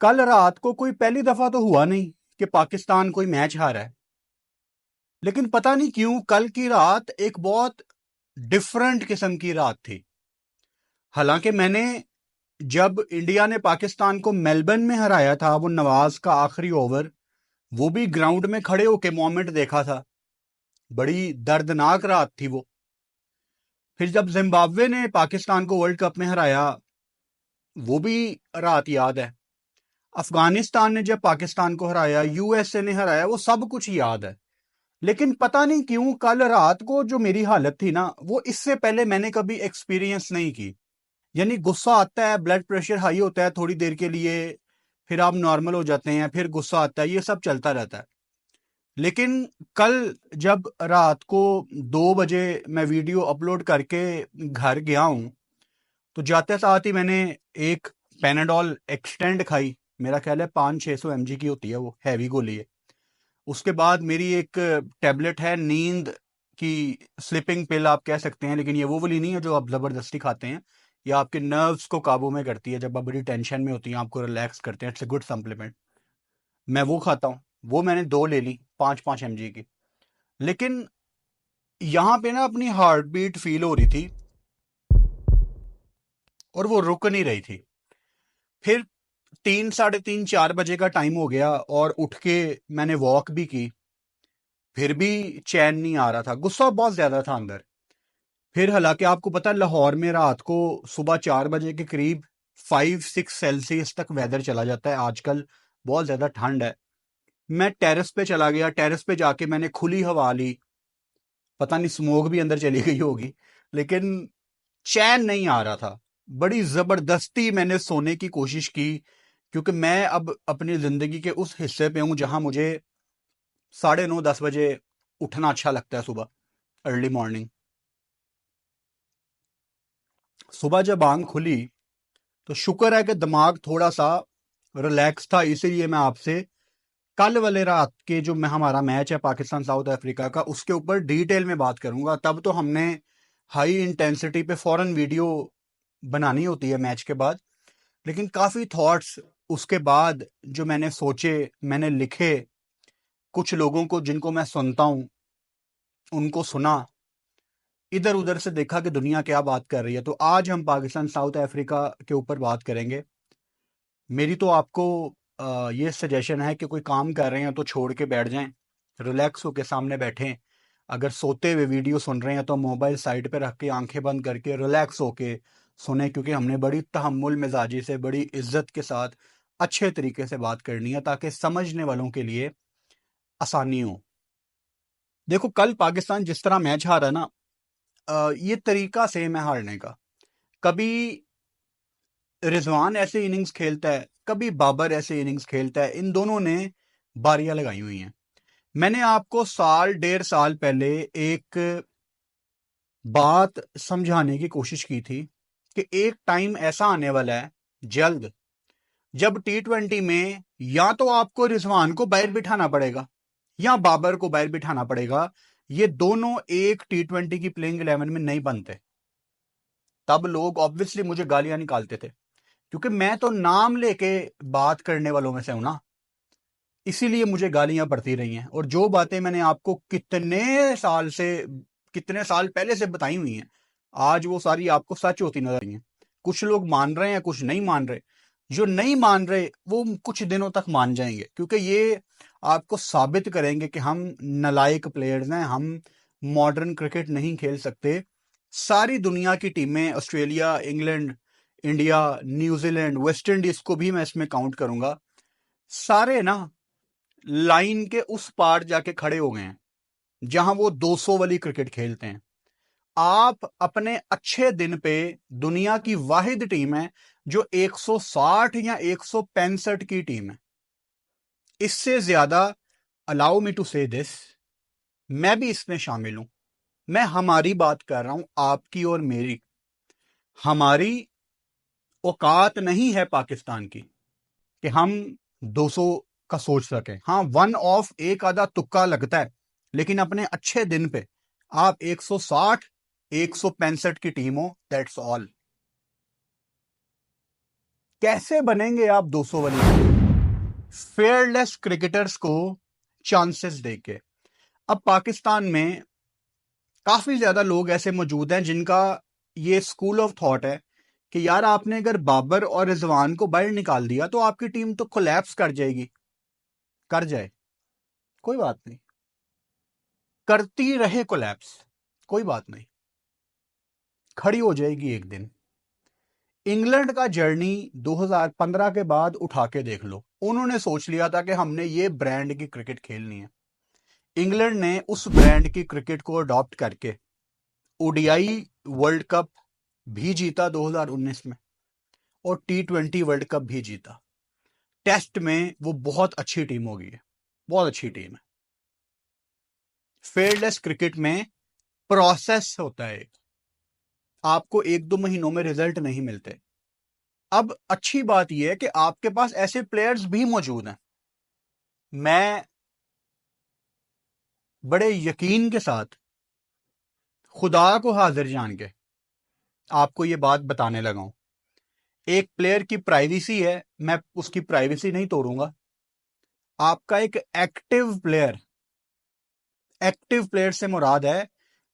कल रात को कोई पहली दफा तो हुआ नहीं कि पाकिस्तान कोई मैच हारा है, लेकिन पता नहीं क्यों कल की रात एक बहुत डिफरेंट किस्म की रात थी। हालांकि मैंने जब इंडिया ने पाकिस्तान को मेलबर्न में हराया था, वो नवाज का आखिरी ओवर, वो भी ग्राउंड में खड़े होके मोमेंट देखा था। बड़ी दर्दनाक रात थी वो। फिर जब जिम्बाब्वे ने पाकिस्तान को वर्ल्ड कप में हराया, वो भी रात याद है। अफगानिस्तान ने जब पाकिस्तान को हराया, यूएसए ने हराया, वो सब कुछ याद है। लेकिन पता नहीं क्यों कल रात को जो मेरी हालत थी ना, वो इससे पहले मैंने कभी एक्सपीरियंस नहीं की। यानी गुस्सा आता है, ब्लड प्रेशर हाई होता है थोड़ी देर के लिए, फिर आप नॉर्मल हो जाते हैं, फिर गुस्सा आता है, ये सब चलता रहता है। लेकिन कल जब रात को 2 बजे मैं वीडियो अपलोड करके घर गया हूं, तो जाते साथ ही मैंने एक पैनाडोल एक्सटेंड खाई। मेरा ख्याल है 500-600 mg की होती है, वो हैवी गोली है। उसके बाद मेरी एक टैबलेट है नींद की, स्लीपिंग पिल आप कह सकते हैं, लेकिन ये वो वाली नहीं है जो आप जबरदस्ती खाते हैं। ये आपके नर्व्स को काबू में करती है, जब आप बड़ी टेंशन में होती हैं आपको रिलैक्स करते हैं। इट्स ए गुड सप्लीमेंट, मैं वो खाता हूँ। वो मैंने 2 ले ली, 5-5 mg की। लेकिन यहाँ पे ना अपनी हार्ट बीट फील हो रही थी और वो रुक नहीं रही थी। फिर 3, 3:30, 4 बजे का टाइम हो गया और उठ के मैंने वॉक भी की, फिर भी चैन नहीं आ रहा था, गुस्सा बहुत ज्यादा था अंदर। फिर हालांकि आपको पता है लाहौर में रात को सुबह 4 बजे के करीब 5-6 सेल्सियस तक वेदर चला जाता है आजकल, बहुत ज्यादा ठंड है। मैं टेरेस पे चला गया, टेरेस पे जाके मैंने खुली हवा ली। पता नहीं स्मोक भी अंदर चली गई होगी, लेकिन चैन नहीं आ रहा था। बड़ी जबरदस्ती मैंने सोने की कोशिश की, क्योंकि मैं अब अपनी जिंदगी के उस हिस्से पे हूं जहां मुझे 9:30-10 बजे उठना अच्छा लगता है, सुबह अर्ली मॉर्निंग। सुबह जब आंख खुली तो शुक्र है कि दिमाग थोड़ा सा रिलैक्स था, इसीलिए मैं आपसे कल वाले रात के जो मैं हमारा मैच है पाकिस्तान साउथ अफ्रीका का, उसके ऊपर डिटेल में बात करूंगा। तब तो हमने हाई इंटेंसिटी पे फौरन वीडियो बनानी होती है मैच के बाद, लेकिन काफी थॉट्स उसके बाद जो मैंने सोचे, मैंने लिखे, कुछ लोगों को जिनको मैं सुनता हूं उनको सुना, इधर उधर से देखा कि दुनिया क्या बात कर रही है। तो आज हम पाकिस्तान साउथ अफ्रीका के ऊपर बात करेंगे। मेरी तो आपको ये सजेशन है कि कोई काम कर रहे हैं तो छोड़ के बैठ जाएं, रिलैक्स होके सामने बैठें। अगर सोते हुए वीडियो सुन रहे हैं तो मोबाइल साइड पे रख के आंखें बंद करके रिलैक्स होके सुने, क्योंकि हमने बड़ी तहम्मुल मिजाजी से, बड़ी इज्जत के साथ, अच्छे तरीके से बात करनी है, ताकि समझने वालों के लिए आसानी हो। देखो कल पाकिस्तान जिस तरह मैच हारा ना, ये तरीका सेम है हारने का। कभी रिजवान ऐसे इनिंग्स खेलता है, कभी बाबर ऐसे इनिंग्स खेलता है। इन दोनों ने बारियां लगाई हुई हैं। मैंने आपको साल 1.5 साल पहले एक बात समझाने की कोशिश की थी कि एक टाइम ऐसा आने वाला है जल्द, जब T20 में या तो आपको रिजवान को बाहर बिठाना पड़ेगा या बाबर को बाहर बिठाना पड़ेगा। ये दोनों एक T20 की प्लेइंग 11 में नहीं बनते। तब लोग ऑब्वियसली मुझे गालियां निकालते थे, क्योंकि मैं तो नाम लेके बात करने वालों में से हूं ना, इसीलिए मुझे गालियां पड़ती रही हैं। और जो बातें मैंने आपको कितने साल पहले से बताई हुई हैं, आज वो सारी आपको सच होती नजर आई हैं। कुछ लोग मान रहे हैं, कुछ नहीं मान रहे। जो नहीं मान रहे वो कुछ दिनों तक मान जाएंगे, क्योंकि ये आपको साबित करेंगे कि हम नालायक प्लेयर्स हैं, हम मॉडर्न क्रिकेट नहीं खेल सकते। सारी दुनिया की टीमें, Australia, England, India, New Zealand, West Indies को भी मैं इसमें काउंट करूंगा, सारे ना लाइन के उस पार जाके खड़े हो गए हैं जहां वो 200 वाली क्रिकेट खेलते हैं। आप अपने अच्छे दिन पे दुनिया की वाहिद टीम है जो 160 या 165 की टीम है। इससे ज्यादा, अलाउ मी टू से दिस, मैं भी इसमें शामिल हूं। मैं हमारी बात कर रहा हूं, आपकी और मेरी। हमारी औकात नहीं है पाकिस्तान की कि हम 200 का सोच सकें। हाँ, वन ऑफ एक आधा तुक्का लगता है, लेकिन अपने अच्छे दिन पे आप 160, 165 की टीम हो, दैट्स ऑल। कैसे बनेंगे आप 200 वाली फेयरलेस क्रिकेटर्स को चांसेस देके? अब पाकिस्तान में काफी ज्यादा लोग ऐसे मौजूद हैं जिनका ये स्कूल ऑफ थॉट है कि यार आपने अगर बाबर और रिजवान को बाहर निकाल दिया तो आपकी टीम तो कोलैप्स कर जाएगी। कर जाए, कोई बात नहीं, करती रहे कोलैप्स, कोई बात नहीं, खड़ी हो जाएगी एक दिन। इंग्लैंड का जर्नी 2015 के बाद उठा के देख लो, उन्होंने सोच लिया था कि हमने ये ब्रांड की क्रिकेट खेलनी है। इंग्लैंड ने उस ब्रांड की क्रिकेट को अडॉप्ट करके ओडीआई वर्ल्ड कप भी जीता 2019 में और T20 वर्ल्ड कप भी जीता। टेस्ट में वो बहुत अच्छी टीम हो गई है, बहुत अच्छी टीम है। फेयरलेस क्रिकेट में प्रोसेस होता है, आपको 1-2 महीनों में रिजल्ट नहीं मिलते। अब अच्छी बात यह है कि आपके पास ऐसे प्लेयर्स भी मौजूद हैं। मैं बड़े यकीन के साथ खुदा को हाजिर जान के आपको यह बात बताने लगा हूं। एक प्लेयर की प्राइवेसी है, मैं उसकी प्राइवेसी नहीं तोड़ूंगा। आपका एक एक्टिव प्लेयर से मुराद है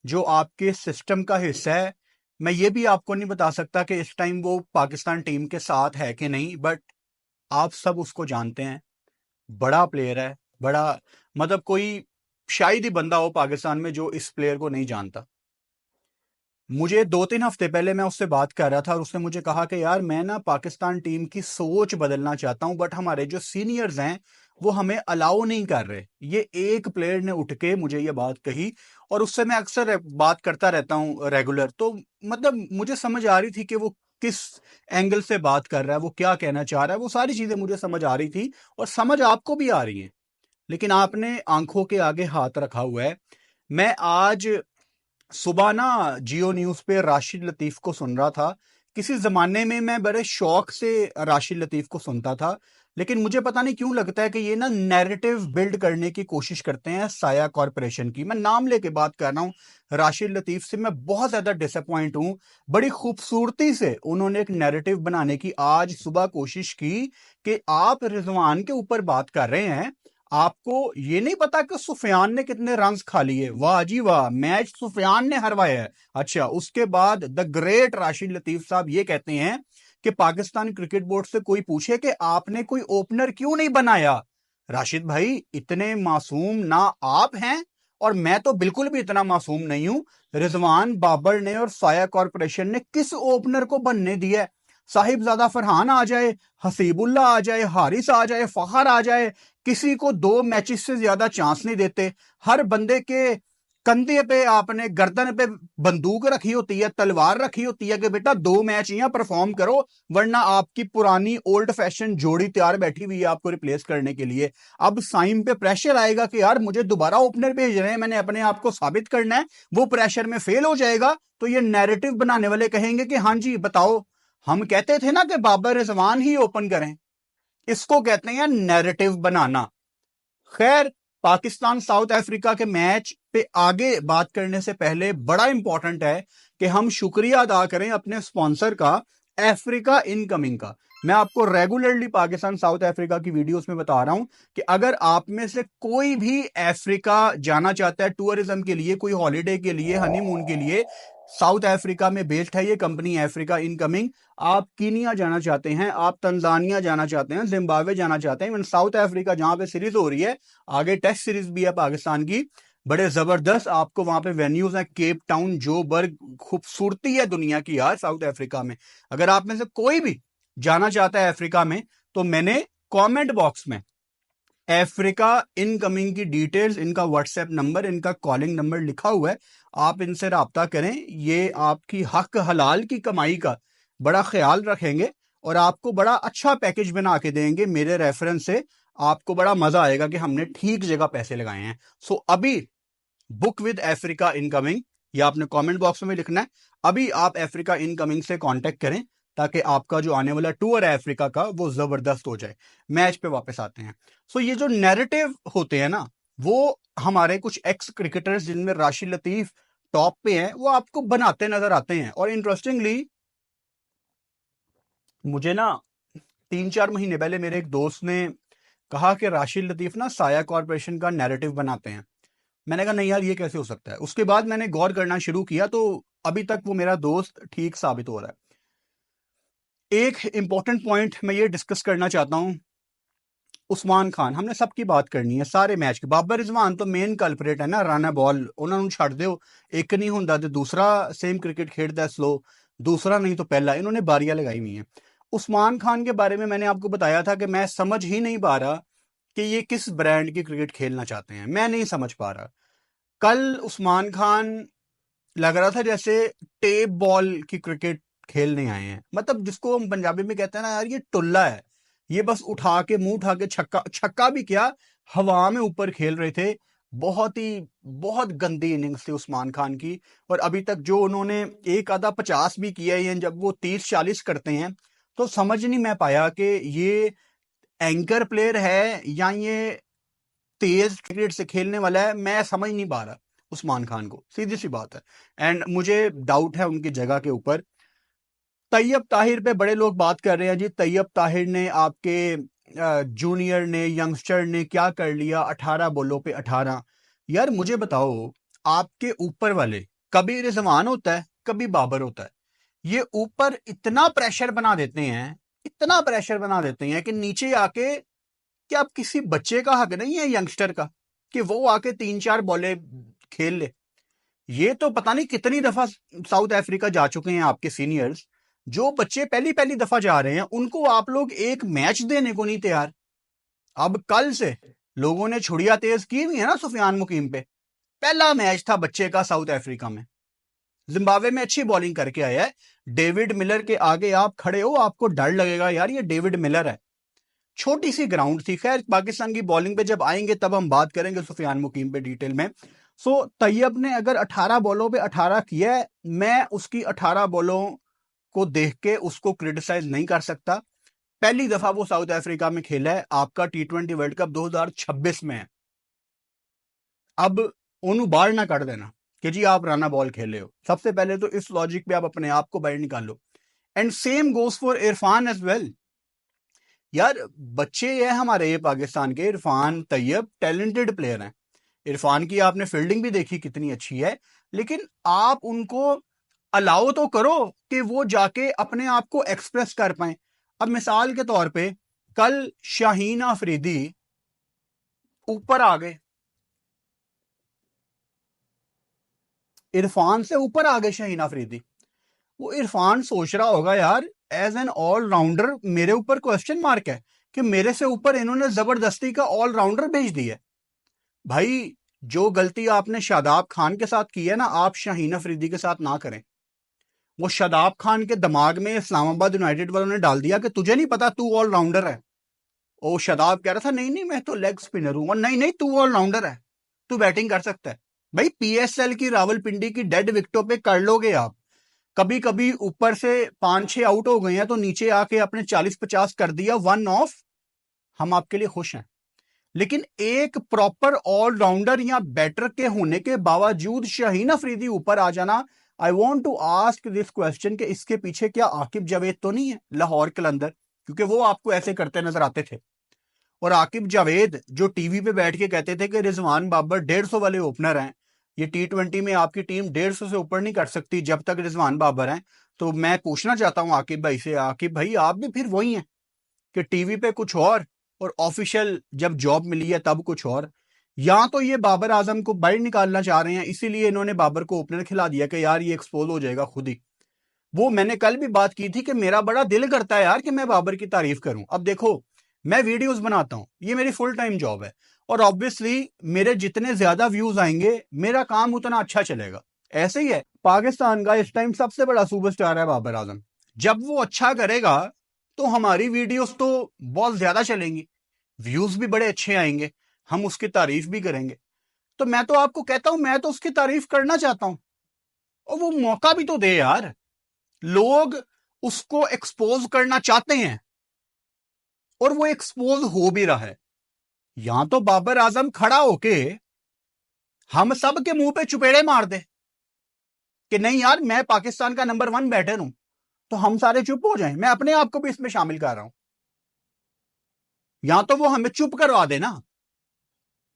जो आपके सिस्टम का हिस्सा है। मैं ये भी आपको नहीं बता सकता कि इस टाइम वो पाकिस्तान टीम के साथ है कि नहीं, बट आप सब उसको जानते हैं। बड़ा प्लेयर है, बड़ा, मतलब कोई शायद ही बंदा हो पाकिस्तान में जो इस प्लेयर को नहीं जानता। मुझे 2-3 हफ्ते पहले मैं उससे बात कर रहा था और उसने मुझे कहा कि यार मैं ना पाकिस्तान टीम की सोच बदलना चाहता हूं, बट हमारे जो सीनियर्स हैं वो हमें अलाउ नहीं कर रहे। ये एक प्लेयर ने उठ के मुझे ये बात कही और उससे मैं अक्सर बात करता रहता हूं रेगुलर, तो मतलब मुझे समझ आ रही थी कि वो किस एंगल से बात कर रहा है, वो क्या कहना चाह रहा है, वो सारी चीजें मुझे समझ आ रही थी और समझ आपको भी आ रही है। लेकिन आपने आंखों के आगे हाथ रखा हुआ है। मैं आज सुबह ना जियो न्यूज पे राशिद लतीफ को सुन रहा था। किसी जमाने में मैं बड़े शौक से राशिद लतीफ को सुनता था, लेकिन मुझे पता नहीं क्यों लगता है कि ये ना नैरेटिव बिल्ड करने की कोशिश करते हैं साया कॉरपोरेशन की। मैं नाम लेके बात कर रहा हूं राशिद लतीफ से, मैं बहुत ज्यादा डिसअपॉइंट हूं। बड़ी खूबसूरती से उन्होंने एक नैरेटिव बनाने की आज सुबह कोशिश की कि आप रिजवान के ऊपर बात कर रहे हैं, आपको ये नहीं पता कि सुफियान ने कितने रन्स खा लिए। वाह जी वाह, मैच सुफियान ने हरवाया है। अच्छा, उसके बाद द ग्रेट राशिद लतीफ साहब ये कहते हैं कि पाकिस्तान क्रिकेट बोर्ड से कोई पूछे कि आपने कोई ओपनर क्यों नहीं बनाया। राशिद भाई, इतने मासूम ना आप हैं और मैं तो बिल्कुल भी इतना मासूम नहीं हूं। रिजवान, बाबर ने और साया कॉरपोरेशन ने किस ओपनर को बनने दिया है? साहिबजादा फरहान आ जाए, हसीबुल्ला आ जाए, हारिस आ जाए, फखर आ जाए, किसी को 2 मैचेस से ज्यादा चांस नहीं देते। हर बंदे के कंधे पे आपने, गर्दन पे बंदूक रखी होती है, तलवार रखी होती है कि बेटा 2 मैच यहां परफॉर्म करो, वरना आपकी पुरानी ओल्ड फैशन जोड़ी तैयार बैठी हुई है आपको रिप्लेस करने के लिए। अब साइम पे प्रेशर आएगा कि यार मुझे दोबारा ओपनर भेज रहे हैं, मैंने अपने आप को साबित करना है, वो प्रेशर में फेल हो जाएगा तो ये नैरेटिव बनाने वाले कहेंगे कि हां जी बताओ, हम कहते थे ना कि बाबर रिजवान ही ओपन करें। इसको कहते हैं नैरेटिव बनाना। खैर, पाकिस्तान साउथ अफ्रीका के मैच पे आगे बात करने से पहले बड़ा इंपॉर्टेंट है कि हम शुक्रिया अदा करें अपने स्पॉन्सर का, अफ्रीका इनकमिंग का। मैं आपको रेगुलरली पाकिस्तान साउथ अफ्रीका की वीडियोस में बता रहा हूं कि अगर आप में से कोई भी अफ्रीका जाना चाहता है टूरिज्म के लिए, कोई हॉलीडे के लिए, हनीमून के लिए, साउथ अफ्रीका में बेस्ड है ये कंपनी अफ्रीका इनकमिंग। आप कीनिया जाना चाहते हैं, आप तंजानिया जाना चाहते हैं, जिम्बाब्वे जाना चाहते हैं, इवन साउथ अफ्रीका जहां पे सीरीज हो रही है, आगे टेस्ट सीरीज भी है पाकिस्तान की, बड़े जबरदस्त आपको वहां पे वेन्यूज हैं, केप टाउन, जोबर्ग, खूबसूरती है दुनिया की यार साउथ अफ्रीका में। अगर आप में से कोई भी जाना चाहता है अफ्रीका में, तो मैंने कमेंट बॉक्स में अफ्रीका इनकमिंग की डिटेल्स, इनका व्हाट्सएप नंबर, इनका कॉलिंग नंबर लिखा हुआ है, आप इनसे राब्ता करें। ये आपकी हक हलाल की कमाई का बड़ा ख्याल रखेंगे और आपको बड़ा अच्छा पैकेज बना के देंगे मेरे रेफरेंस से। आपको बड़ा मजा आएगा कि हमने ठीक जगह पैसे लगाए हैं। सो अभी बुक विद अफ्रीका इनकमिंग, ये आपने कमेंट बॉक्स में लिखना है। अभी आप अफ्रीका इनकमिंग से कांटेक्ट करें ताकि आपका जो आने वाला टूर है अफ्रीका का वो जबरदस्त हो जाए। मैच पे वापस आते हैं। सो ये जो नैरेटिव होते हैं ना, वो हमारे कुछ एक्स क्रिकेटर्स जिनमें राशिद लतीफ टॉप पे हैं, वो आपको बनाते नजर आते हैं। और इंटरेस्टिंगली मुझे ना 3-4 महीने पहले मेरे एक दोस्त ने कहा कि राशिद लतीफ ना साया कॉरपोरेशन का नैरेटिव बनाते हैं। मैंने कहा नहीं यार, ये कैसे हो सकता है। उसके बाद मैंने गौर करना शुरू किया तो अभी तक वो मेरा दोस्त ठीक साबित हो रहा है। एक इंपॉर्टेंट पॉइंट मैं ये डिस्कस करना चाहता हूं। उस्मान खान, हमने सबकी बात करनी है सारे मैच की। बाबर रिजवान तो मेन कल्परेट है ना, रन बॉल उन्होंने छड़ दो, एक नहीं होंदा तो दूसरा सेम क्रिकेट खेलता है स्लो, दूसरा नहीं तो पहला, इन्होंने बारियां लगाई हुई हैं। उस्मान खान के बारे में मैंने आपको बताया था कि मैं समझ ही नहीं पा रहा कि ये किस ब्रांड की क्रिकेट खेलना चाहते हैं, मैं नहीं समझ पा रहा। कल उस्मान खान लग रहा था जैसे टेप बॉल की क्रिकेट खेलने आए हैं, मतलब जिसको हम पंजाबी में कहते हैं ना यार, ये टुल्ला है, ये बस उठा के मुंह उठा के छक्का, छक्का भी क्या, हवा में ऊपर खेल रहे थे। बहुत गंदी इनिंग्स थी उस्मान खान की। और अभी तक जो उन्होंने एक आधा 50 भी किया है, जब वो 30-40 करते हैं तो समझ नहीं मैं पाया कि ये एंकर प्लेयर है या ये तेज क्रिकेट से खेलने वाला है। मैं समझ नहीं पा रहा उस्मान खान को, सीधी सी बात है। एंड मुझे डाउट है उनकी जगह के ऊपर। तैयब ताहिर पे बड़े लोग बात कर रहे हैं जी, तैयब ताहिर ने आपके जूनियर ने, यंगस्टर ने क्या कर लिया 18 बॉलों पे 18। यार मुझे बताओ, आपके ऊपर वाले कभी रिजवान होता है कभी बाबर होता है, ये ऊपर इतना प्रेशर बना देते हैं, इतना प्रेशर बना देते हैं कि नीचे आके, कि अब किसी बच्चे का हक नहीं है यंगस्टर का कि वो आके 3-4 बॉलें खेल ले। ये तो पता नहीं कितनी दफा साउथ अफ्रीका जा चुके हैं आपके सीनियर्स, जो बच्चे पहली पहली दफा जा रहे हैं उनको आप लोग एक मैच देने को नहीं तैयार। अब कल से लोगों ने छुड़िया तेज की हुई है ना सुफियान मुकीम पे, पहला मैच था बच्चे का साउथ अफ्रीका में, जिम्बाब्वे में अच्छी बॉलिंग करके आया है। डेविड मिलर के आगे आप खड़े हो, आपको डर लगेगा यार, ये डेविड मिलर है। छोटी सी ग्राउंड थी। खैर पाकिस्तान की बॉलिंग पे जब आएंगे तब हम बात करेंगे सुफियान मुकीम पे डिटेल में। सो तैयब ने अगर 18 बॉलों पे 18 किया है, मैं उसकी 18 बॉलों को देख के उसको क्रिटिसाइज नहीं कर सकता। पहली दफा वो साउथ अफ्रीका में खेला है, आपका T20 वर्ल्ड कप 2026 में है। अब ओनू बाहर ना कर देना कि जी आप राना बॉल खेले हो। सबसे पहले तो इस लॉजिक पे आप अपने आप को बाहर निकालो। And same goes for Irfan as well. यार बच्चे हैं हमारे ये पाकिस्तान के, इरफान तैयब टैलेंटेड प्लेयर हैं। इरफान की आपने फील्डिंग भी देखी कितनी अच्छी है, लेकिन आप उनको अलाउ तो करो कि वो जाके अपने आप को एक्सप्रेस कर पाए। अब मिसाल के तौर पे कल शाहीन अफरीदी ऊपर आ गए, इरफान से ऊपर आ गए शाहीन अफरीदी। वो इरफान सोच रहा होगा यार एज एन ऑलराउंडर मेरे ऊपर क्वेश्चन मार्क है कि मेरे से ऊपर इन्होंने जबरदस्ती का ऑलराउंडर भेज दिया। भाई जो गलती आपने शादाब खान के साथ की है ना, आप शाहीन अफरीदी के साथ ना करें। वो शादाब खान के दिमाग में इस्लामाबाद यूनाइटेड वालों ने डाल दिया कि तुझे नहीं पता तू ऑलराउंडर है। ओ शादाब कह रहा था नहीं नहीं मैं तो लेग स्पिनर हूं, और नहीं नहीं तू ऑलराउंडर है, तू बैटिंग कर सकता है। भाई PSL की रावलपिंडी की डेड विकेटों पे कर लोगे आप। कभी कभी ऊपर से 5-6 आउट हो गए हैं तो नीचे आके आपने 40-50 कर दिया, 1 ऑफ, हम आपके लिए खुश हैं। लेकिन एक प्रॉपर ऑलराउंडर या बैटर के होने के बावजूद शाहीन अफरीदी ऊपर आ जाना, I want to ask this question कि इसके पीछे क्या आकिब जावेद तो नहीं है लाहौर कलंदर, क्योंकि वो आपको ऐसे करते नजर आते थे। और आकिब जावेद जो टीवी पे बैठ के कहते थे कि रिजवान बाबर 150 वाले ओपनर हैं, ये T20 में आपकी टीम 150 से ऊपर नहीं कर सकती जब तक रिजवान बाबर हैं। तो मैं पूछना चाहता हूं आकिब भाई से, आकिब भाई आप भी फिर वही हैं कि टीवी पे कुछ और ऑफिशियल जब जॉब मिली है तब कुछ और। या तो ये बाबर आजम को बाहर निकालना चाह रहे हैं, इसीलिए इन्होंने बाबर को ओपनर खिला दिया कि यार ये एक्सपोज हो जाएगा खुद ही। वो मैंने कल भी बात की थी कि मेरा बड़ा दिल करता है यार कि मैं बाबर की तारीफ करूं। अब देखो मैं वीडियोस बनाता हूं, ये मेरी फुल टाइम जॉब है, और ऑब्वियसली मेरे जितने ज्यादा व्यूज आएंगे मेरा काम उतना अच्छा चलेगा। ऐसे ही है, पाकिस्तान का इस टाइम सबसे बड़ा सुपरस्टार है बाबर आजम। जब वो अच्छा करेगा तो हमारी वीडियोस तो बहुत ज्यादा चलेंगी, व्यूज भी बड़े अच्छे आएंगे, हम उसकी तारीफ भी करेंगे। तो मैं तो आपको कहता हूं मैं तो उसकी तारीफ करना चाहता हूं, और वो मौका भी तो दे यार। लोग उसको एक्सपोज करना चाहते हैं और वो एक्सपोज हो भी रहा है। यहां तो बाबर आजम खड़ा होके हम सब के मुंह पे चुपेड़े मार दे कि नहीं यार मैं पाकिस्तान का नंबर 1 बैटर हूं, तो हम सारे चुप हो जाएं। मैं अपने आप को भी इसमें शामिल कर रहा हूं। या तो वो हमें चुप करवा देना,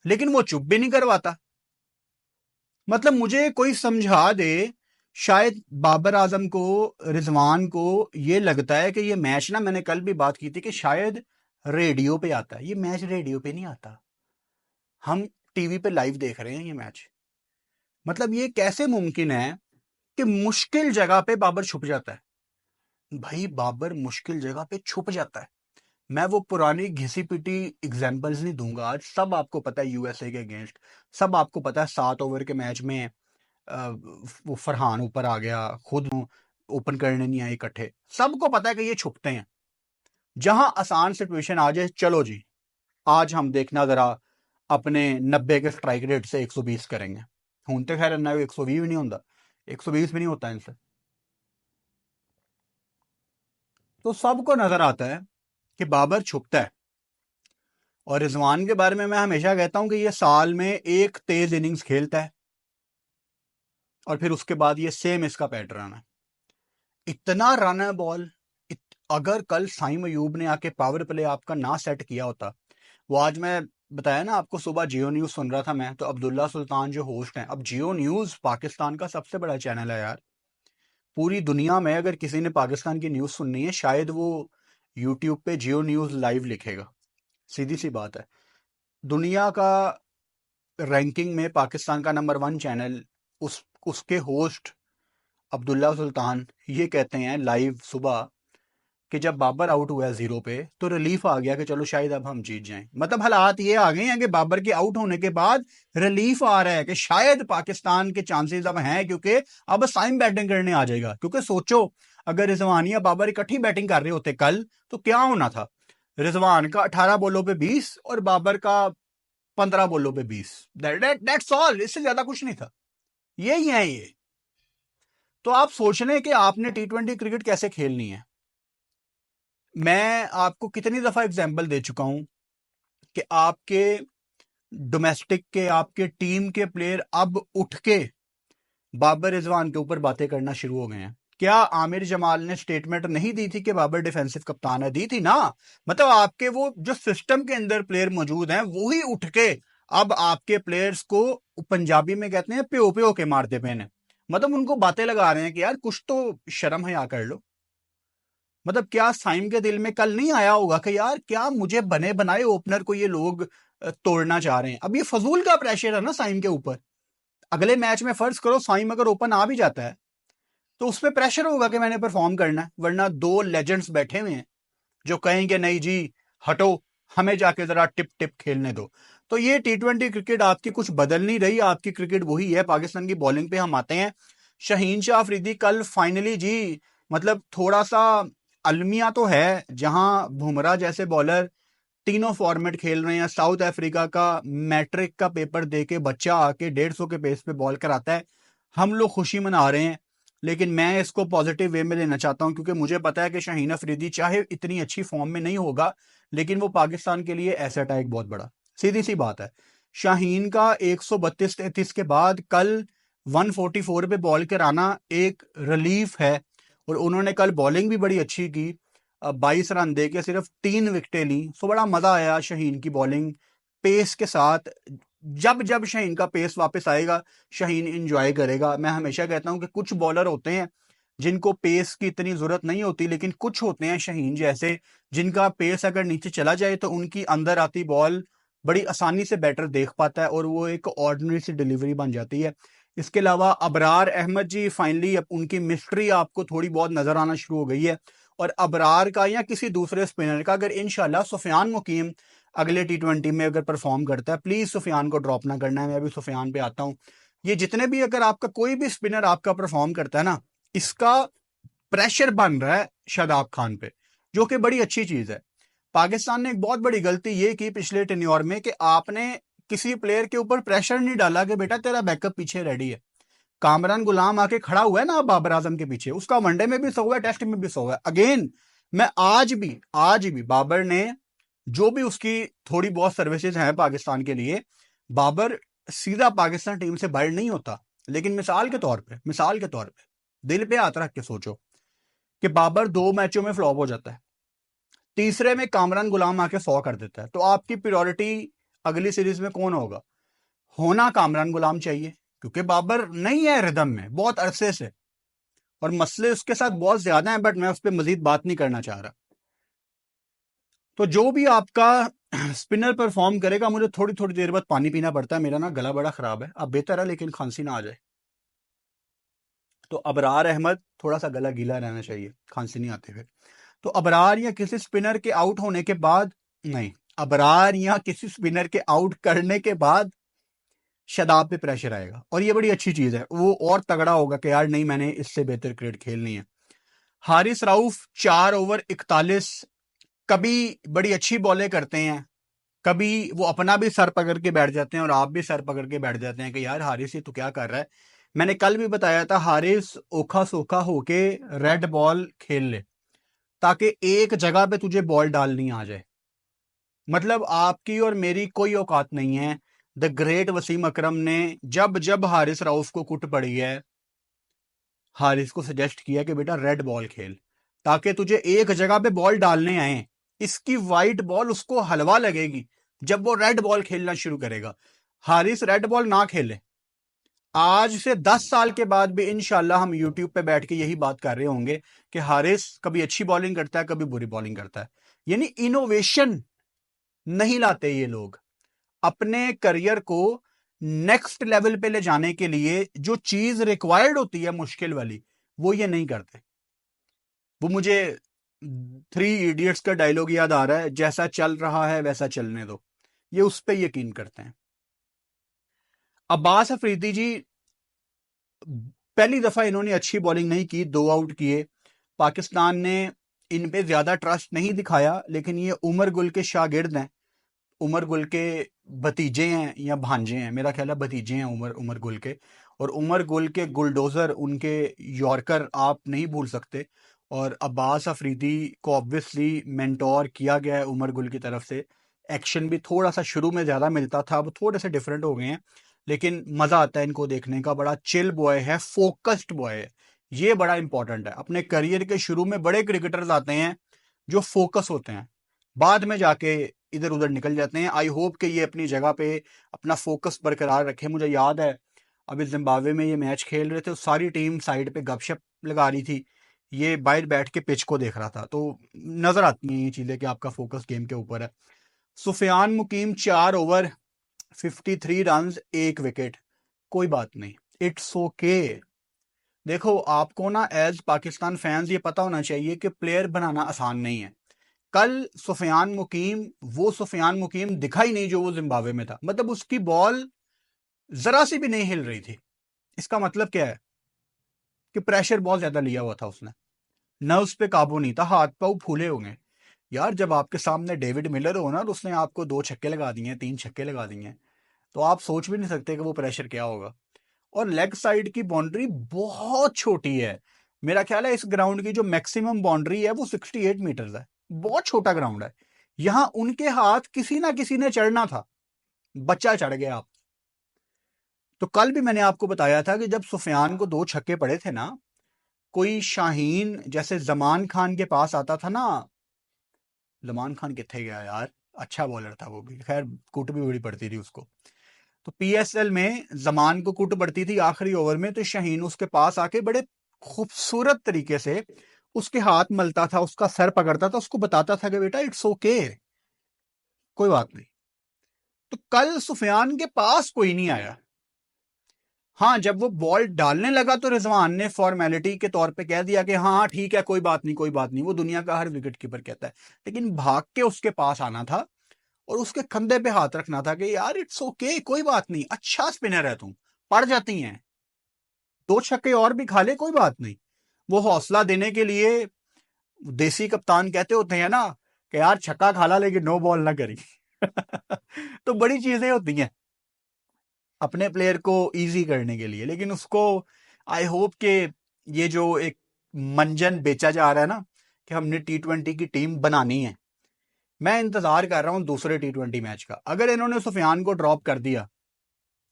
लेकिन वो चुप भी नहीं करवाता। मतलब मुझे कोई समझा दे, शायद बाबर आजम को, रिजवान को ये लगता है कि ये मैच ना, मैंने कल भी बात की थी कि शायद रेडियो पे आता है। ये मैच रेडियो पे नहीं आता, हम टीवी पे लाइव देख रहे हैं ये मैच। मतलब ये कैसे मुमकिन है कि मुश्किल जगह पे बाबर छुप जाता है? भाई बाबर मुश्किल जगह पे छुप जाता है। मैं वो पुरानी घिसी पिटी एग्जांपल्स नहीं दूंगा आज, सब आपको पता है यूएसए के अगेंस्ट, सब आपको पता है 7 ओवर के मैच में वो फरहान ऊपर आ गया, खुद ओपन करने नहीं आए इकट्ठे, सबको पता है कि ये छुपते हैं। जहां आसान सिचुएशन आ जाए, चलो जी आज हम देखना जरा अपने 90 के स्ट्राइक रेट से 120 करेंगे। हूं तो खैर 120 भी नहीं होता, 120 भी नहीं होता इनसे। तो सबको नजर आता है कि बाबर छुपता है। और रिजवान के बारे में मैं हमेशा कहता हूं कि ये साल में एक तेज इनिंग्स खेलता है और फिर उसके बाद ये सेम इसका पैटर्न है। इतना रन है बॉल। अगर कल साइम अयूब ने आके पावर प्ले आपका ना सेट किया होता, वो आज मैं बताया ना आपको, सुबह जियो न्यूज सुन रहा था मैं, तो अब्दुल्ला सुल्तान जो होस्ट हैं, अब जियो न्यूज पाकिस्तान का सबसे बड़ा चैनल है यार। पूरी दुनिया में अगर किसी ने पाकिस्तान की न्यूज सुननी है, शायद वो यूट्यूब पे जियो न्यूज लाइव लिखेगा। सीधी सी बात है। दुनिया का रैंकिंग में पाकिस्तान का नंबर 1 चैनल, उसके होस्ट अब्दुल्ला सुल्तान ये कहते हैं लाइव सुबह कि जब बाबर आउट हुआ है 0 पे, तो रिलीफ आ गया कि चलो शायद अब हम जीत जाएं। मतलब हालात ये आ गए हैं कि बाबर के आउट होने के बाद रिलीफ आ रहा है कि शायद पाकिस्तान के चांसेस अब हैं, क्योंकि अब साइम बैटिंग करने आ जाएगा। क्योंकि सोचो, अगर रिजवान या बाबर इकट्ठी बैटिंग कर रहे होते कल, तो क्या होना था? रिजवान का 18 बॉलों पे 20 और बाबर का 15 बॉलों पे 20, दैट्स ऑल, इससे ज्यादा कुछ नहीं था। यही है ये। तो आप सोच लें कि आपने T20 क्रिकेट कैसे खेलनी है। मैं आपको कितनी दफा एग्जाम्पल दे चुका हूं कि आपके डोमेस्टिक के, आपके टीम के प्लेयर अब उठ के बाबर रिजवान के ऊपर बातें करना शुरू हो गए हैं। क्या आमिर जमाल ने स्टेटमेंट नहीं दी थी कि बाबर डिफेंसिव कप्तान है? दी थी ना। मतलब आपके वो जो सिस्टम के अंदर प्लेयर मौजूद हैं, वो ही उठ के अब आपके प्लेयर्स को, पंजाबी में कहते हैं, प्यो प्यो के मारते पे ने। मतलब उनको बातें लगा रहे हैं कि यार कुछ तो शर्म हया कर लो। मतलब क्या साइम के दिल में कल नहीं आया होगा कि यार क्या मुझे बने बनाए ओपनर को ये लोग तोड़ना चाह रहे हैं? अब ये फजूल का प्रेशर है ना साइम के ऊपर। अगले मैच में फर्ज करो साइम अगर ओपन आ भी जाता है, तो उस पर प्रेशर होगा कि मैंने परफॉर्म करना है, वरना 2 लेजेंड्स बैठे हुए हैं जो कहेंगे नहीं जी हटो, हमें जाके जरा टिप टिप खेलने दो। तो ये T20 क्रिकेट आपकी कुछ बदल नहीं रही, आपकी क्रिकेट वही है। पाकिस्तान की बॉलिंग पे हम आते हैं। शाहीन शाह अफरीदी कल फाइनली जी, मतलब थोड़ा सा अलमिया तो है, जहां बुमराह जैसे बॉलर तीनों फॉर्मेट खेल रहे हैं। साउथ अफ्रीका का मैट्रिक का पेपर दे के बच्चा आके 150 के पेस पे बॉल कराता है, हम लोग खुशी मना रहे हैं। लेकिन मैं इसको पॉजिटिव वे में लेना चाहता हूं, क्योंकि मुझे पता है कि शाहीन अफरीदी चाहे इतनी अच्छी फॉर्म में नहीं होगा, लेकिन वो पाकिस्तान के लिए एसेट है एक बहुत बड़ा। सीधी सी बात है। शाहीन का 132-33 के बाद कल 144 पे बॉल कराना एक रिलीफ है। और उन्होंने कल बॉलिंग भी बड़ी अच्छी की, 22 रन दे के सिर्फ 3 विकेटें ली। सो बड़ा मजा आया शाहीन की बॉलिंग पेस के साथ। जब जब शाहीन का पेस वापस आएगा, शाहीन इंजॉय करेगा। मैं हमेशा कहता हूं कि कुछ बॉलर होते हैं जिनको पेस की इतनी जरूरत नहीं होती, लेकिन कुछ होते हैं शाहीन जैसे, जिनका पेस अगर नीचे चला जाए तो उनकी अंदर आती बॉल बड़ी आसानी से बैटर देख पाता है और वो एक ऑर्डिनरी सी डिलीवरी बन जाती है। इसके अलावा अबरार अहमद जी, फाइनली अब उनकी मिस्ट्री आपको थोड़ी बहुत नजर आना शुरू हो गई है। और अबरार का या किसी दूसरे स्पिनर का अगर इंशाल्लाह सुफियान मुकीम अगले T20 में अगर परफॉर्म करता है, प्लीज सुफियान को ड्रॉप ना करना है। मैं भी सुफियान पे आता हूं। ये जितने भी, अगर आपका कोई भी स्पिनर आपका परफॉर्म करता है ना, इसका प्रेशर बन रहा है शादाब खान पे, जो कि बड़ी अच्छी चीज है। पाकिस्तान ने एक बहुत बड़ी गलती ये की पिछले टेन्योर में कि आपने किसी प्लेयर के ऊपर प्रेशर नहीं डाला कि बेटा तेरा बैकअप पीछे रेडी है। कामरान गुलाम आके खड़ा हुआ है ना बाबर आजम के पीछे, उसका वनडे में भी 100 हुआ है, टेस्ट में भी 100 हुआ है। अगेन मैं आज भी बाबर ने जो भी उसकी थोड़ी बहुत सर्विसेज हैं पाकिस्तान के लिए, बाबर सीधा पाकिस्तान टीम से बाहर नहीं होता। लेकिन मिसाल के तौर पे दिल पे हाथ रख के सोचो कि बाबर 2 मैचों में फ्लॉप हो जाता है, तीसरे में कामरान गुलाम आके 100 कर देता है, तो आपकी प्रायोरिटी अगली सीरीज में कौन होगा? होना कामरान गुलाम चाहिए, क्योंकि बाबर नहीं है रिदम में बहुत अरसे से, और मसले उसके साथ बहुत ज्यादा हैं, बट मैं उस पर मजीद बात नहीं करना चाह रहा। तो जो भी आपका स्पिनर परफॉर्म करेगा, मुझे थोड़ी थोड़ी देर बाद पानी पीना पड़ता है, मेरा ना गला बड़ा खराब है, अब बेहतर है लेकिन खांसी ना आ जाए। तो अबरार अहमद थोड़ा सा गला गीला रहना चाहिए, खांसी नहीं आते फिर। तो अबरार या किसी स्पिनर के आउट होने के बाद, नहीं, अबरार या किसी स्पिनर के आउट करने के बाद शादाब पे प्रेशर आएगा, और ये बड़ी अच्छी चीज है, वो और तगड़ा होगा कि यार नहीं, मैंने इससे बेहतर क्रिकेट खेलनी है। हारिस राउफ 4 ओवर 41, कभी बड़ी अच्छी बॉलें करते हैं, कभी वो अपना भी सर पकड़ के बैठ जाते हैं और आप भी सर पकड़ के बैठ जाते हैं कि यार हारिस ये तो क्या कर रहा है। मैंने कल भी बताया था, हारिस ओखा सोखा होके रेड बॉल खेल ले, ताकि एक जगह पे तुझे बॉल डालनी आ जाए। मतलब आपकी और मेरी कोई औकात नहीं है। द ग्रेट वसीम अकरम ने जब जब हारिस राउफ को कुट पड़ी है, हारिस को सजेस्ट किया कि बेटा रेड बॉल खेल, ताकि तुझे एक जगह पे बॉल डालने आए। इसकी वाइट बॉल उसको हलवा लगेगी जब वो रेड बॉल खेलना शुरू करेगा। हारिस रेड बॉल ना खेले। आज से 10 साल के बाद भी इंशाल्लाह हम यूट्यूब पे बैठ के यही बात कर रहे होंगे कि हारिस कभी अच्छी बॉलिंग करता है, कभी बुरी बॉलिंग करता है। यानी इनोवेशन नहीं लाते ये लोग। अपने करियर को नेक्स्ट लेवल पे ले जाने के लिए जो चीज रिक्वायर्ड होती है मुश्किल वाली, वो ये नहीं करते। वो मुझे 3 इडियट्स का डायलॉग याद आ रहा है, जैसा चल रहा है वैसा चलने दो। ये उस पर यकीन करते हैं। अब्बास अफरीदी जी, पहली दफा इन्होंने अच्छी बॉलिंग नहीं की, 2 आउट किए। पाकिस्तान ने इन पे ज्यादा ट्रस्ट नहीं दिखाया, लेकिन ये उमर गुल के शागिर्द हैं, उमर गुल के भतीजे हैं या भांजे हैं, मेरा ख्याल है भतीजे हैं उमर गुल के। और उमर गुल के गुलडोजर, उनके यॉर्कर आप नहीं भूल सकते। और अब्बास अफरीदी को ऑब्वियसली मेंटोर किया गया है उमर गुल की तरफ से। एक्शन भी थोड़ा सा शुरू में ज़्यादा मिलता था, अब थोड़े से डिफरेंट हो गए हैं, लेकिन मज़ा आता है इनको देखने का। बड़ा चिल बॉय है, फोकस्ड बॉय है, ये बड़ा इंपॉर्टेंट है। अपने करियर के शुरू में बड़े क्रिकेटर्स आते हैं जो फोकस होते हैं, बाद में जाके इधर उधर निकल जाते हैं। आई होप कि ये अपनी जगह पे अपना फोकस बरकरार रखे। मुझे याद है अभी जिम्बाब्वे में ये मैच खेल रहे थे, सारी टीम साइड पे गपशप लगा रही थी, ये बाहर बैठ के पिच को देख रहा था। तो नजर आती हैं ये चीजें कि आपका फोकस गेम के ऊपर है। सुफियान मुकीम 4 ओवर 53 रन 1 विकेट, कोई बात नहीं, इट्स ओके। देखो आपको ना एज पाकिस्तान फैंस ये पता होना चाहिए कि प्लेयर बनाना आसान नहीं है। कल सुफियान मुकीम वो सुफियान मुकीम दिखा ही नहीं जो वो जिम्बाब्वे में था। मतलब उसकी बॉल जरा सी भी नहीं हिल रही थी। इसका मतलब क्या है कि प्रेशर बहुत ज्यादा लिया हुआ था उसने, न उस पर काबू नहीं था, हाथ पाँव फूले होंगे। यार जब आपके सामने डेविड मिलर हो ना, और उसने आपको 2 छक्के लगा दिए, 3 छक्के लगा दिए, तो आप सोच भी नहीं सकते कि वो प्रेशर क्या होगा। और लेग साइड की बाउंड्री बहुत छोटी है। मेरा ख्याल है इस ग्राउंड की जो मैक्सिमम बाउंड्री है वो 68 मीटर है, बहुत छोटा ग्राउंड है। यहां उनके हाथ किसी ना किसी ने चढ़ना था, बच्चा चढ़ गया आप। तो कल भी मैंने आपको बताया था कि जब सुफियान को 2 छक्के पड़े थे ना, कोई शाहीन जैसे जमान खान के पास आता था ना, जमान खान कितने गया यार, अच्छा बॉलर था वो भी, खैर कुट भी बड़ी पड़ती थी उसको। तो पीएसएल में जमान को कुट पड़ती थी आखिरी ओवर में, तो शाहीन उसके पास आके बड़े खूबसूरत तरीके से उसके हाथ मलता था, उसका सर पकड़ता था, उसको बताता था कि बेटा इट्स ओके, कोई बात नहीं। तो कल सुफियान के पास कोई नहीं आया। हाँ, जब वो बॉल डालने लगा तो रिजवान ने फॉर्मेलिटी के तौर पे कह दिया कि हाँ ठीक है, कोई बात नहीं, कोई बात नहीं, वो दुनिया का हर विकेट कीपर कहता है। लेकिन भाग के उसके पास आना था और उसके कंधे पे हाथ रखना था कि यार इट्स ओके, कोई बात नहीं, अच्छा स्पिनर है तुम, पड़ जाती हैं, 2 छक्के और भी खा ले, कोई बात नहीं। वो हौसला देने के लिए देसी कप्तान कहते होते हैं ना कि यार छक्का खा ला लेकिन नो बॉल ना करी। तो बड़ी चीजें होती हैं अपने प्लेयर को इजी करने के लिए, लेकिन उसको आई होप कि ये जो एक मंजन बेचा जा रहा है ना कि हमने T20 की टीम बनानी है, मैं इंतजार कर रहा हूं दूसरे T20 मैच का। अगर इन्होंने सुफियान को ड्रॉप कर दिया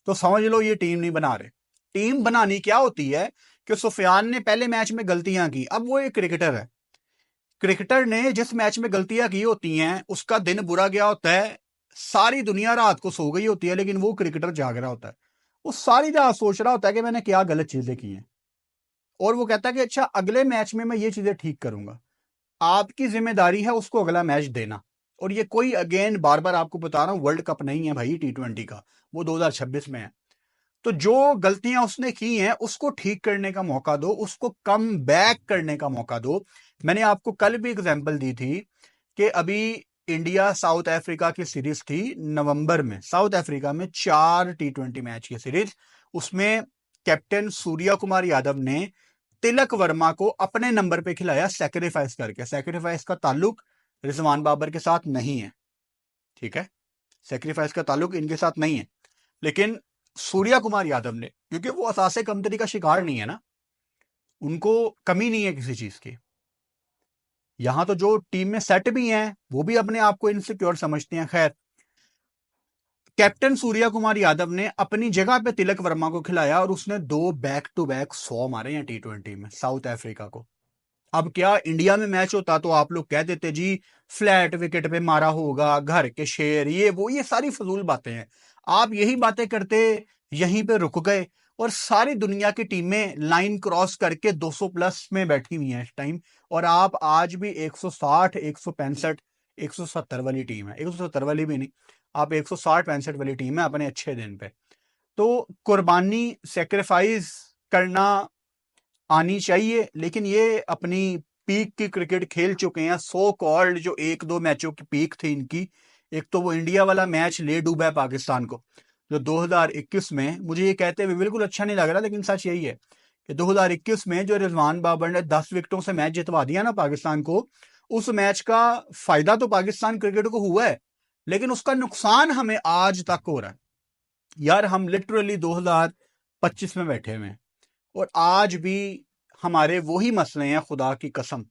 तो समझ लो ये टीम नहीं बना रहे। टीम बनानी क्या होती है कि सुफियान ने पहले मैच में गलतियां की, अब वो एक क्रिकेटर है, क्रिकेटर ने जिस मैच में गलतियां की होती हैं उसका दिन बुरा गया होता है, सारी दुनिया रात को सो गई होती है, लेकिन वो क्रिकेटर जाग रहा होता है। वो सारी रात सोच रहा होता है कि मैंने क्या गलत चीजें की हैं, और वो कहता है कि अच्छा अगले मैच में मैं ये चीजें ठीक करूंगा। आपकी जिम्मेदारी है उसको अगला मैच देना। और ये कोई अगेन बार बार आपको बता रहा हूं, वर्ल्ड कप नहीं है भाई T20 का, वो 2026 में है। तो जो गलतियां उसने की हैं उसको ठीक करने का मौका दो, उसको कम बैक करने का मौका दो। मैंने आपको कल भी एग्जांपल दी थी कि अभी इंडिया साउथ अफ्रीका की सीरीज थी नवंबर में, साउथ अफ्रीका में 4 T20 मैच की सीरीज। उसमें कैप्टन सूर्या कुमार यादव ने तिलक वर्मा को अपने नंबर पे खिलाया सैक्रिफाइस करके। सैक्रिफाइस का ताल्लुक रिजवान बाबर के साथ नहीं है, ठीक है, सैक्रिफाइस का ताल्लुक इनके साथ नहीं है। लेकिन सूर्या कुमार यादव ने, क्योंकि वो असासे कमतरी का शिकार नहीं है ना, उनको कमी नहीं है किसी चीज की। यहां तो जो टीम में सेट भी हैं वो भी अपने आप को इनसिक्योर समझते हैं। खैर, कैप्टन सूर्या कुमार यादव ने अपनी जगह पे तिलक वर्मा को खिलाया और उसने 2 बैक टू बैक 100 मारे हैं T20 में साउथ अफ्रीका को। अब क्या इंडिया में मैच होता तो आप लोग कह देते जी फ्लैट विकेट पे मारा होगा, घर के शेर, ये वो, ये सारी फजूल बातें हैं। आप यही बातें करते यहीं पे रुक गए, और सारी दुनिया की टीमें लाइन क्रॉस करके 200 प्लस में बैठी हुई हैं इस टाइम, और आप आज भी 160, 165, 170 वाली टीम है। 170 वाली भी नहीं, आप 160-165 वाली टीम है अपने अच्छे दिन पे। तो कुर्बानी, सेक्रीफाइस करना आनी चाहिए, लेकिन ये अपनी पीक की क्रिकेट खेल चुके हैं। सो कॉल्ड जो 1-2 मैचों की पीक थी इनकी, एक तो वो इंडिया वाला मैच ले डूबा है पाकिस्तान को जो 2021 में, मुझे ये कहते हुए बिल्कुल अच्छा नहीं लग रहा, लेकिन सच यही है कि 2021 में जो रिजवान बाबर ने 10 विकेटों से मैच जितवा दिया ना पाकिस्तान को, उस मैच का फायदा तो पाकिस्तान क्रिकेट को हुआ है, लेकिन उसका नुकसान हमें आज तक हो रहा है। यार हम लिटरली 2025 में बैठे हुए हैं और आज भी हमारे वही मसले हैं, खुदा की कसम,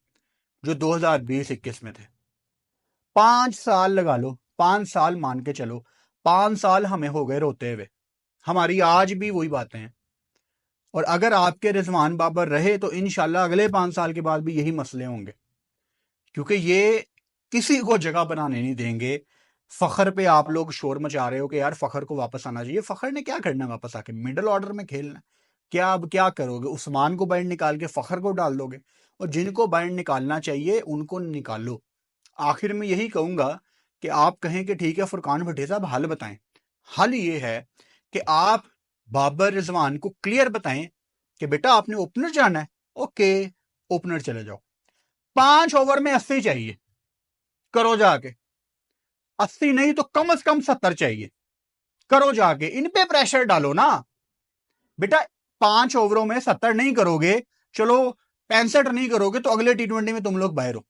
जो 2020-21 में थे। 5 साल लगा लो, 5 साल मान के चलो, 5 साल हमें हो गए रोते हुए, हमारी आज भी वही बातें हैं। और अगर आपके रिजवान बाबर रहे तो इंशाल्लाह अगले 5 साल के बाद भी यही मसले होंगे, क्योंकि ये किसी को जगह बनाने नहीं देंगे। फखर पे आप लोग शोर मचा रहे हो कि यार फखर को वापस आना चाहिए। फखर ने क्या करना है वापस आके? मिडिल ऑर्डर में खेलना है क्या? अब क्या करोगे? उस्मान को बाहर निकाल के फखर को डाल दोगे? और जिनको बाहर निकालना चाहिए उनको निकालो। आखिर में यही कहूंगा कि आप कहें कि ठीक है फुरकान भट्टी साहब हल बताएं। हल ये है कि आप बाबर रिजवान को क्लियर बताएं कि बेटा आपने ओपनर जाना है, ओके ओपनर चले जाओ। 5 ओवर में 80 चाहिए, करो जाके। 80 नहीं तो कम से कम 70 चाहिए, करो जाके। इन पे प्रेशर डालो ना बेटा। 5 ओवरों में 70 नहीं करोगे, चलो 65 नहीं करोगे तो अगले T20 में तुम लोग बाहर हो,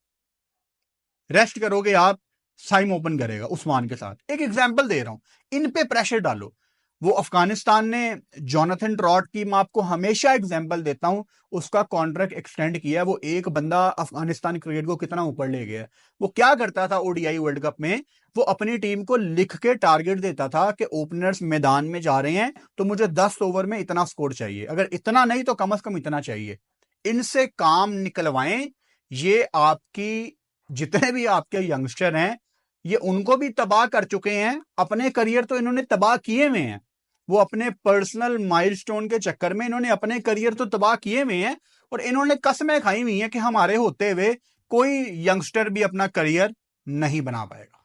रेस्ट करोगे आप, साइम ओपन करेगा उस्मान के साथ। एक एग्जांपल दे रहा हूं, इन पे प्रेशर डालो। वो अफगानिस्तान ने जोनाथन ट्रॉट की, मैं आपको हमेशा एग्जांपल देता हूं, उसका कॉन्ट्रैक्ट एक्सटेंड किया। वो एक बंदा अफगानिस्तान क्रिकेट को कितना ऊपर ले गया। वो क्या करता था ODI वर्ल्ड कप में? वो अपनी टीम को लिख के टारगेट देता था कि ओपनर्स मैदान में जा रहे हैं तो मुझे 10 ओवर में इतना स्कोर चाहिए, अगर इतना नहीं तो कम से कम इतना चाहिए। इनसे काम निकलवाएं। ये आपकी जितने भी आपके यंगस्टर हैं ये उनको भी तबाह कर चुके हैं। अपने करियर तो इन्होंने तबाह किए हुए हैं, वो अपने पर्सनल माइलस्टोन के चक्कर में इन्होंने अपने करियर तो तबाह किए हुए हैं, और इन्होंने कस्में खाई हुई हैं कि हमारे होते हुए कोई यंगस्टर भी अपना करियर नहीं बना पाएगा।